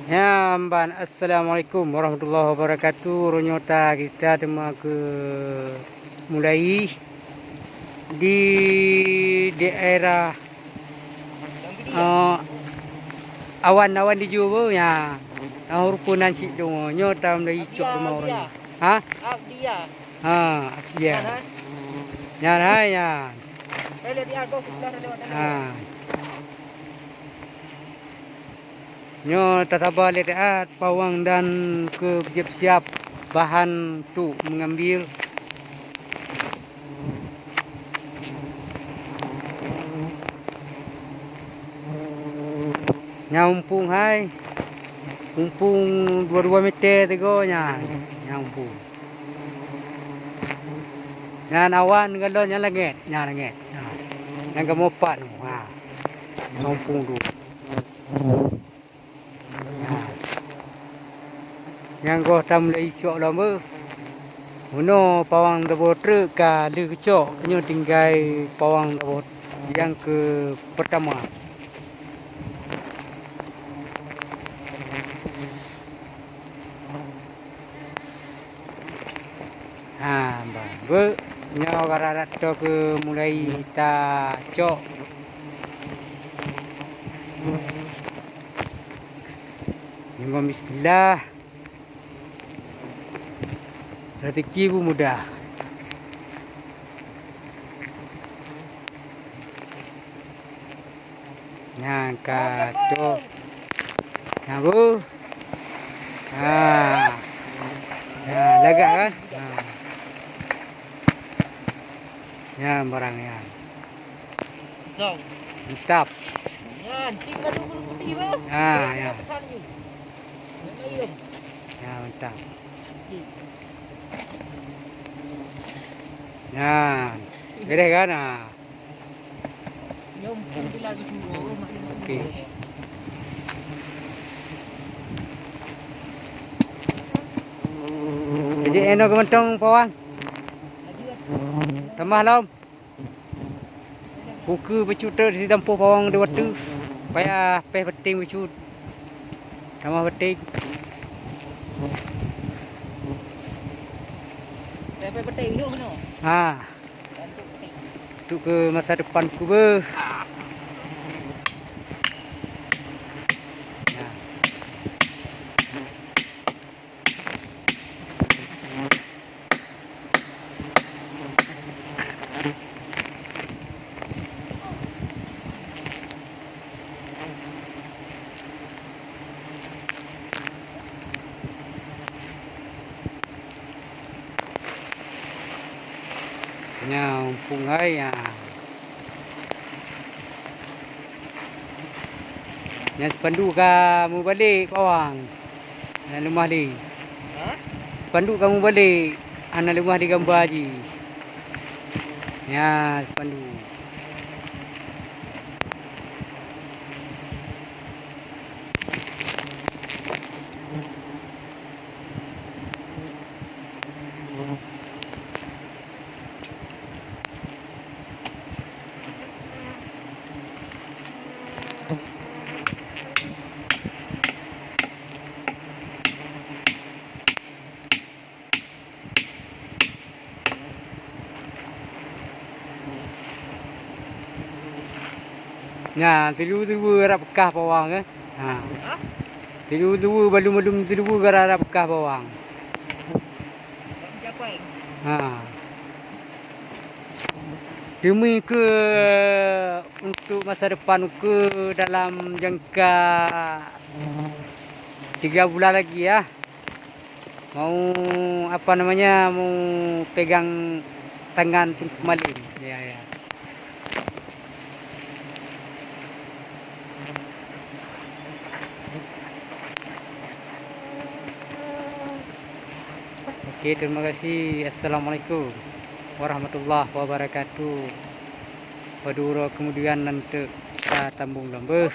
Ya, Mbak. Assalamualaikum warahmatullahi wabarakatuh. Ronyota kita tema ke mulai di daerah awan-awan di Jawa ya. Rupunan si dong nyota mulai cok rumah orang. Hah? Abdia. Ya. Ya, ya. Nyo tataba lihat pawang dan ke siap-siap bahan tu mengambil. Nyampung hai. Umpung 22 meter tegonya. Nyampung. Nyan awan galon nya langit. Nya langit. Yang kemopat. Nyampung tu. Yang kau tam le isok lama. Uno pawang dabo truk ka le kecok nyo tinggai pawang dabo yang ke pertama. Mbak. Nyo kararat to ke mulai ta cok. Nyo bismillah. Rezeki pun mudah. Nyangka tuh. Nyambu. Ya, lega kan? Ya, barangnya. Mantap. Ya. Ya, mantap. Ya, beres kan? Okey. Jadi eno kementong pawang. Tambah lom. Buku bercuta di tempuh pawang dua tu. Supaya peh beting bercut. Tambah beting. Peh beting ni mana? Untuk ke masa depan ku ber. Nyampung hai ya. Yang sepandu kamu balik pawang. Anak rumah di. Sepandu kamu balik. Anak rumah di gambar haji. Ya, sepandu. Ya, tilu-tilu harap bekah pawang ke. Tilu-tilu balum-balum tilu harap bekah pawang. Demi ke untuk masa depan ke dalam jangka 3 bulan lagi ya. Mau apa namanya, mau pegang tangan pun kembali. Ya. Oke, terima kasih. Assalamualaikum warahmatullahi wabarakatuh. Padura kemudian nanti kita tambung lembah.